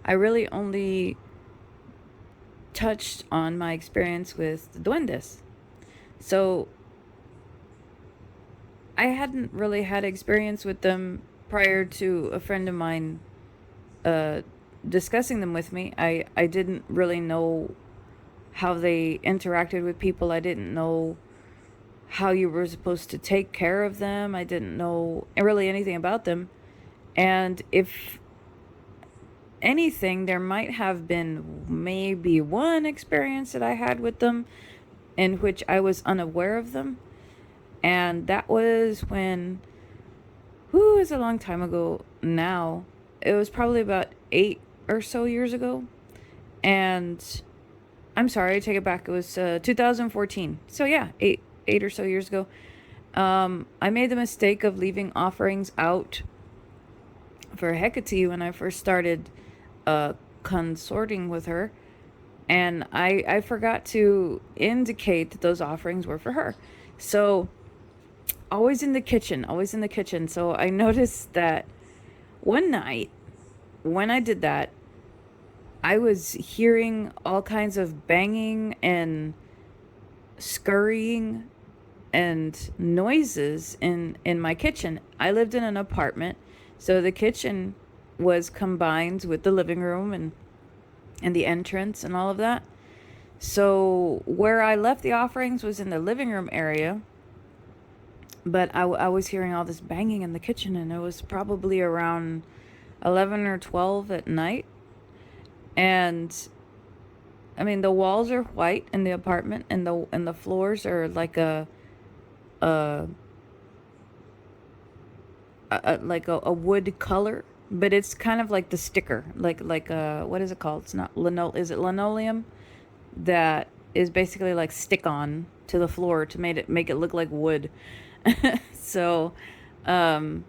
I really only touched on my experience with the Duendes. So I hadn't really had experience with them prior to a friend of mine uh, discussing them with me. I didn't really know how they interacted with people. I didn't know how you were supposed to take care of them. I didn't know really anything about them. And if anything, there might have been maybe one experience that I had with them in which I was unaware of them. And that was when, who is a long time ago now. It was probably about 8 or so years ago. And I'm sorry, I take it back. It was 2014. So yeah, eight or so years ago. I made the mistake of leaving offerings out for Hecate when I first started consorting with her, and I forgot to indicate that those offerings were for her. So always in the kitchen, always in the kitchen. So I noticed that one night when I did that, I was hearing all kinds of banging and scurrying and noises in my kitchen. I lived in an apartment, so the kitchen was combined with the living room and the entrance and all of that. So where I left the offerings was in the living room area, but I was hearing all this banging in the kitchen, and it was probably around 11 or 12 at night. And I mean, the walls are white in the apartment, and the floors are like a, a wood color, but it's kind of like the sticker, what is it called? It's not is it linoleum? That is basically like stick on to the floor to make it look like wood. So, um,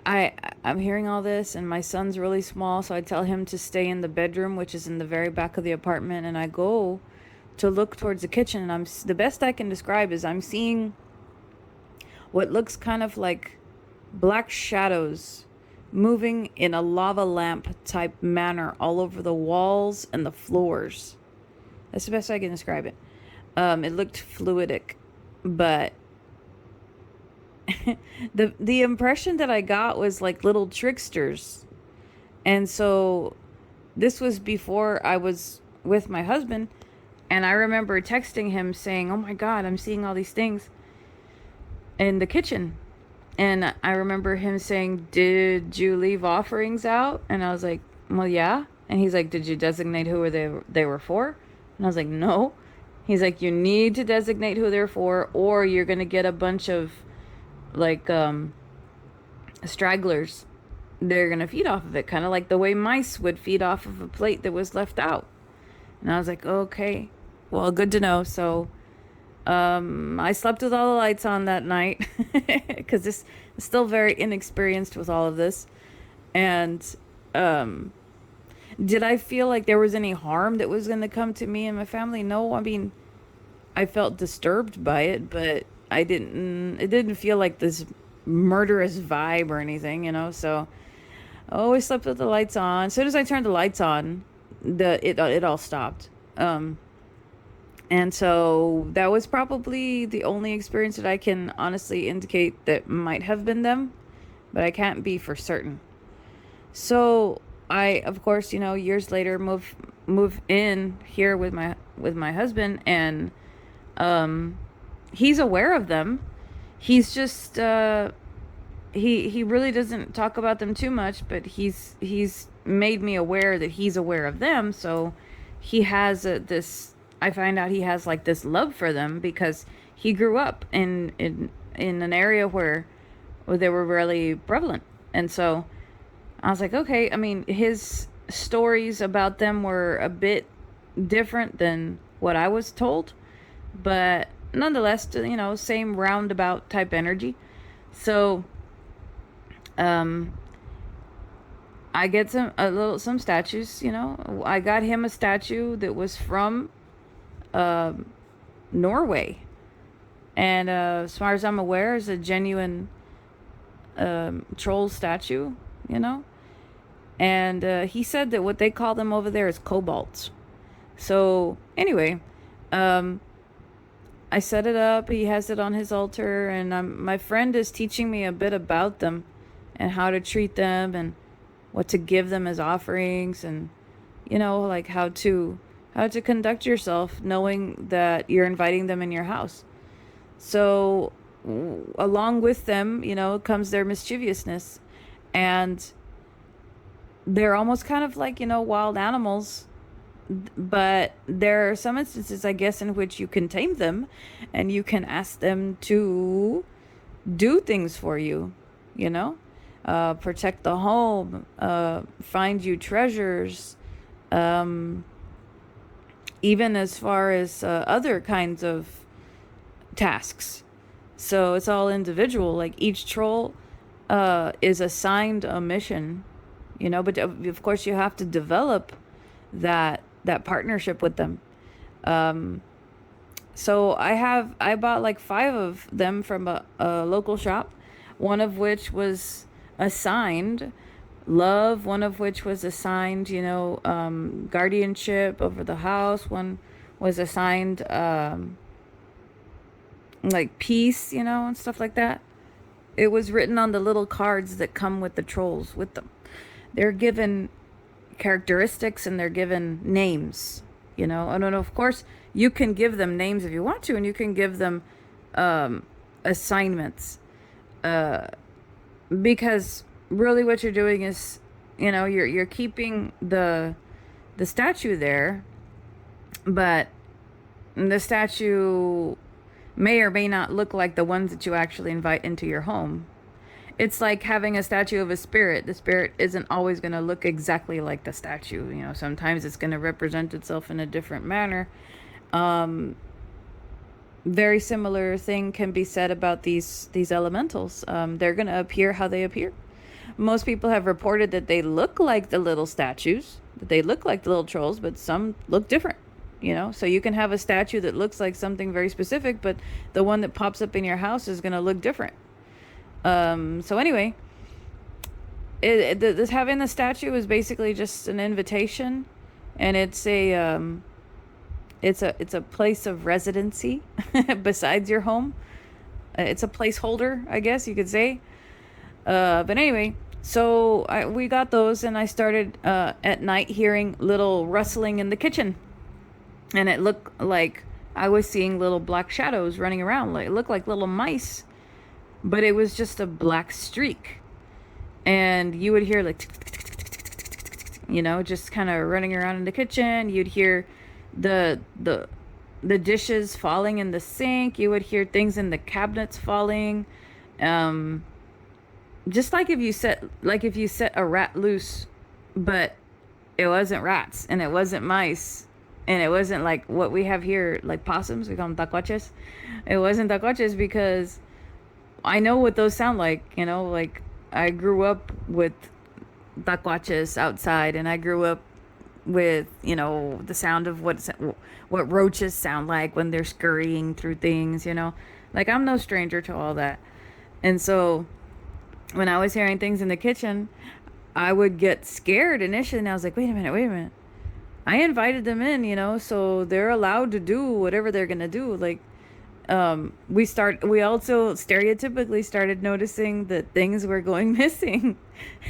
I'm hearing all this, and my son's really small, so I tell him to stay in the bedroom, which is in the very back of the apartment, and I go to look towards the kitchen, and the best I can describe is I'm seeing what looks kind of like black shadows moving in a lava lamp type manner all over the walls and the floors. That's the best I can describe it. It looked fluidic, but the impression that I got was like little tricksters. And so this was before I was with my husband, and I remember texting him saying, "Oh my god, I'm seeing all these things in the kitchen." And I remember him saying, "Did you leave offerings out?" And I was like, "Well, yeah." And he's like, "Did you designate who they were for?" And I was like, "No." He's like, "You need to designate who they're for, or you're gonna get a bunch of like stragglers. They're gonna feed off of it, kind of like the way mice would feed off of a plate that was left out." And I was like, "Okay, well, good to know." So I slept with all the lights on that night because this is still very inexperienced with all of this. And um, did I feel like there was any harm that was going to come to me and my family? No, I mean, I felt disturbed by it, but I didn't. It didn't feel like this murderous vibe or anything, you know. So I always slept with the lights on. As soon as I turned the lights on, it all stopped. And so that was probably the only experience that I can honestly indicate that might have been them, but I can't be for certain. So I, of course, years later move in here with my husband, and he's aware of them. He's just he really doesn't talk about them too much, but he's made me aware that he's aware of them. So he has this. I find out he has like this love for them because he grew up in an area where they were really prevalent, and so I was like, okay. I mean, his stories about them were a bit different than what I was told, but nonetheless, same roundabout type energy. So, um, I get some statues. I got him a statue that was from Norway, and as far as I'm aware, is a genuine troll statue. You know, And he said that what they call them over there is kobolds. So anyway, um, I set it up. He has it on his altar, and my friend is teaching me a bit about them and how to treat them and what to give them as offerings, and like how to conduct yourself, knowing that you're inviting them in your house. So along with them, comes their mischievousness, and they're almost kind of like wild animals, but there are some instances, I guess, in which you can tame them and you can ask them to do things for you, you know, protect the home, find you treasures, um, even as far as other kinds of tasks. So it's all individual. Like each troll is assigned a mission, but of course you have to develop that partnership with them. Um, so I bought like five of them from a local shop, one of which was assigned love, one of which was assigned, guardianship over the house, one was assigned like peace, and stuff like that. It was written on the little cards that come with the trolls with them. They're given characteristics and they're given names, and then of course you can give them names if you want to, and you can give them assignments, because really what you're doing is, you're keeping the statue there, but the statue may or may not look like the ones that you actually invite into your home. It's like having a statue of a spirit. The spirit isn't always going to look exactly like the statue. Sometimes it's going to represent itself in a different manner. Um, Very similar thing can be said about these elementals. They're going to appear how they appear. Most people have reported that they look like the little statues, that they look like the little trolls, but some look different. So you can have a statue that looks like something very specific, but the one that pops up in your house is going to look different. So anyway, this having the statue is basically just an invitation, and it's a place of residency besides your home. It's a placeholder, I guess you could say. But anyway, so we got those, and I started at night hearing little rustling in the kitchen, and it looked like I was seeing little black shadows running around. Like it looked like little mice, but it was just a black streak, and you would hear like just kind of running around in the kitchen. You'd hear the dishes falling in the sink. You would hear things in the cabinets falling. Just like if you set a rat loose, but it wasn't rats and it wasn't mice and it wasn't like what we have here, like possums. We call them tacuaches. It wasn't tacuaches because I know what those sound like. Like I grew up with tacuaches outside, and I grew up with the sound of what roaches sound like when they're scurrying through things. Like I'm no stranger to all that. And so when I was hearing things in the kitchen, I would get scared initially, and I was like, wait a minute. I invited them in, so they're allowed to do whatever they're gonna do. Like, we also stereotypically started noticing that things were going missing,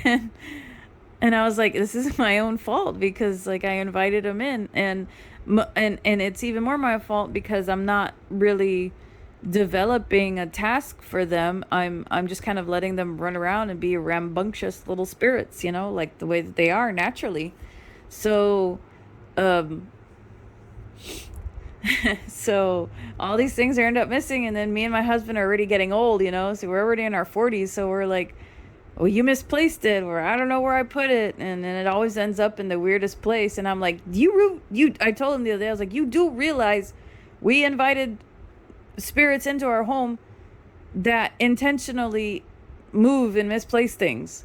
and I was like, this is my own fault because like I invited them in, and it's even more my fault because I'm not really developing a task for them. I'm just kind of letting them run around and be rambunctious little spirits, like the way that they are naturally. So, um, so all these things are end up missing, and then me and my husband are already getting old, so we're already in our 40s. So we're like, well, you misplaced it, or I don't know where I put it, and then it always ends up in the weirdest place. And I'm like, I told him the other day, I was like, you do realize we invited spirits into our home that intentionally move and misplace things.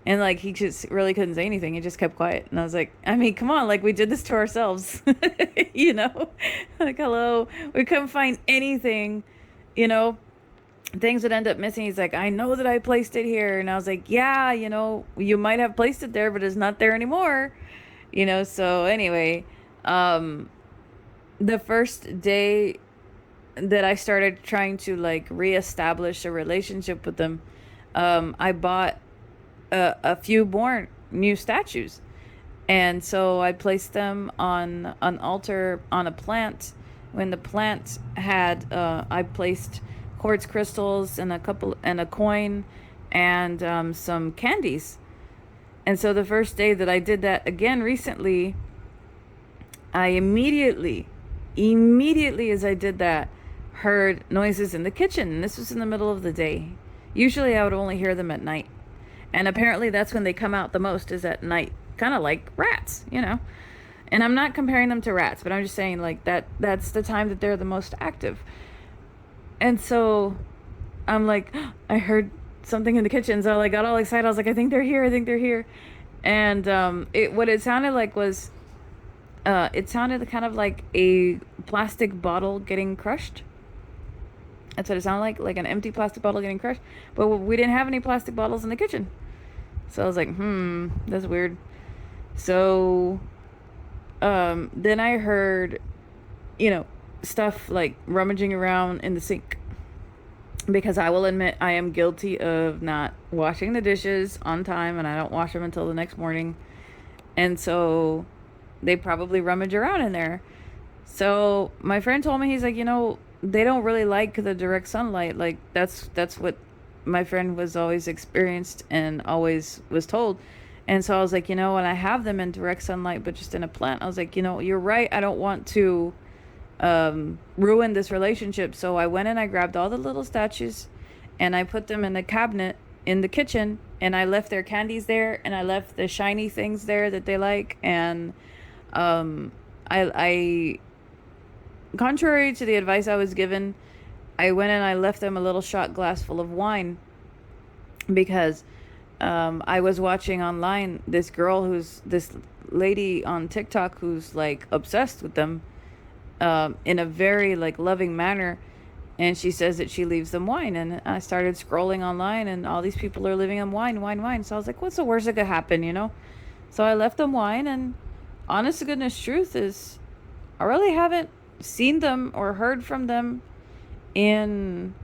And like he just really couldn't say anything. He just kept quiet. And I was like, I mean, come on, like we did this to ourselves. Like hello, we couldn't find anything, you know things would end up missing. He's like, I know that I placed it here. And I was like, yeah, you might have placed it there, but it's not there anymore. So anyway, um, the first day that I started trying to like reestablish a relationship with them, I bought a few more new statues. And so I placed them on an altar on a plant. When the plant had, I placed quartz crystals and a coin and some candies. And so the first day that I did that again recently, I immediately as I did that, heard noises in the kitchen. And this was in the middle of the day. Usually I would only hear them at night. And apparently that's when they come out the most, is at night. Kind of like rats. And I'm not comparing them to rats, but I'm just saying like that's the time that they're the most active. And so I'm like, I heard something in the kitchen. So I like got all excited. I was like, I think they're here. I think they're here. And what it sounded like was, it sounded kind of like a plastic bottle getting crushed. That's what it sounded like an empty plastic bottle getting crushed. But we didn't have any plastic bottles in the kitchen. So I was like, that's weird. So then I heard, stuff like rummaging around in the sink. Because I will admit I am guilty of not washing the dishes on time, and I don't wash them until the next morning. And so they probably rummage around in there. So my friend told me, he's like, they don't really like the direct sunlight. Like that's what my friend was always experienced and always was told. And so I was like, when I have them in direct sunlight, but just in a plant, I was like, you're right. I don't want to ruin this relationship. So I went and I grabbed all the little statues and I put them in a cabinet in the kitchen, and I left their candies there, and I left the shiny things there that they like. And I contrary to the advice I was given, I went and I left them a little shot glass full of wine, because I was watching online this lady on TikTok who's like obsessed with them, in a very like loving manner. And she says that she leaves them wine. And I started scrolling online, and all these people are leaving them wine, wine, wine. So I was like, what's the worst that could happen? So I left them wine, and honest to goodness truth is, I really haven't seen them or heard from them in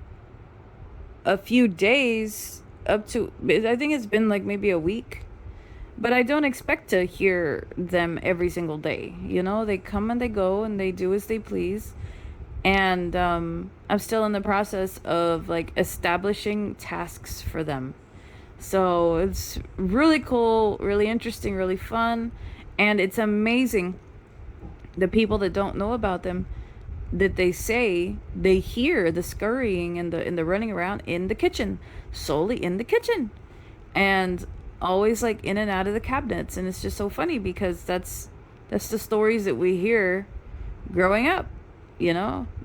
a few days, up to, I think it's been like maybe a week. But I don't expect to hear them every single day. They come and they go and they do as they please. And I'm still in the process of like establishing tasks for them. So it's really cool, really interesting, really fun. And it's amazing the people that don't know about them, that they say they hear the scurrying and the running around in the kitchen, solely in the kitchen. And always like in and out of the cabinets. And it's just so funny, because that's the stories that we hear growing up.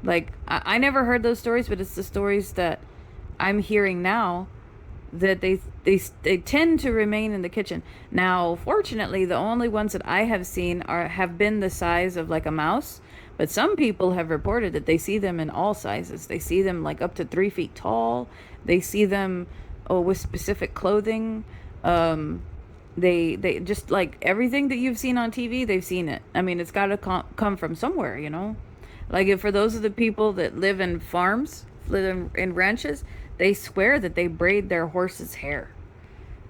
Like I never heard those stories, but it's the stories that I'm hearing now, that they tend to remain in the kitchen. Now fortunately, the only ones that I have seen have been the size of like a mouse, but some people have reported that they see them in all sizes. They see them like up to 3 feet tall. They see them with specific clothing. They just like everything that you've seen on TV, they've seen it. I mean, it's got to come from somewhere. Like, if for those of the people that live in farms, live in ranches, they swear that they braid their horse's hair.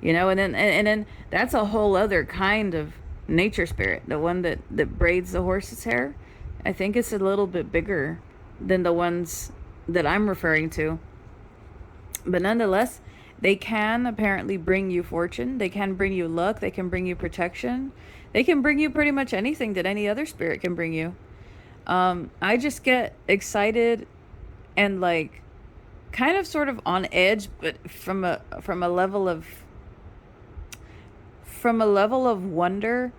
And then that's a whole other kind of nature spirit. The one that braids the horse's hair, I think it's a little bit bigger than the ones that I'm referring to. But nonetheless, they can apparently bring you fortune. They can bring you luck. They can bring you protection. They can bring you pretty much anything that any other spirit can bring you. I just get excited and like kind of sort of on edge, but from a level of wonder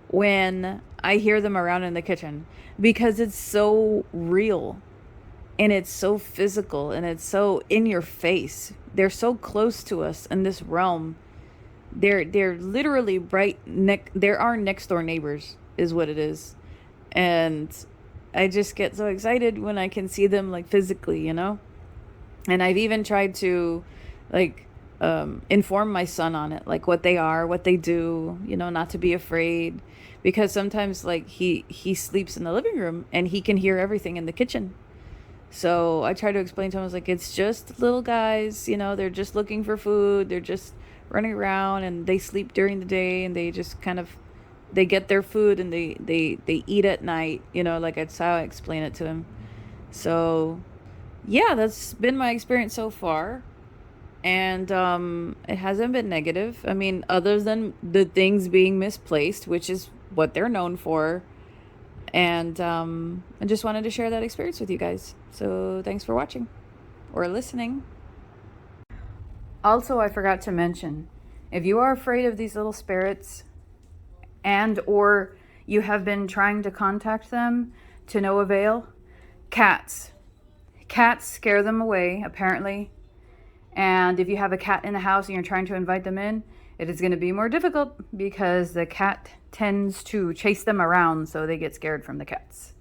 when I hear them around in the kitchen, because it's so real and it's so physical and it's so in your face. They're so close to us in this realm. They're literally they're our next door neighbors is what it is. And I just get so excited when I can see them like physically. And I've even tried to, like, inform my son on it, like what they are, what they do, not to be afraid. Because sometimes, like, he sleeps in the living room and he can hear everything in the kitchen. So I try to explain to him, I was like, it's just little guys, they're just looking for food. They're just running around and they sleep during the day and they just kind of, they get their food and they eat at night, like that's how I explain it to him. So yeah, that's been my experience so far. And it hasn't been negative. I mean, other than the things being misplaced, which is what they're known for. And I just wanted to share that experience with you guys. So thanks for watching or listening. Also, I forgot to mention, if you are afraid of these little spirits and or you have been trying to contact them to no avail, cats. Cats scare them away, apparently. And if you have a cat in the house and you're trying to invite them in, it is going to be more difficult because the cat tends to chase them around, so they get scared from the cats.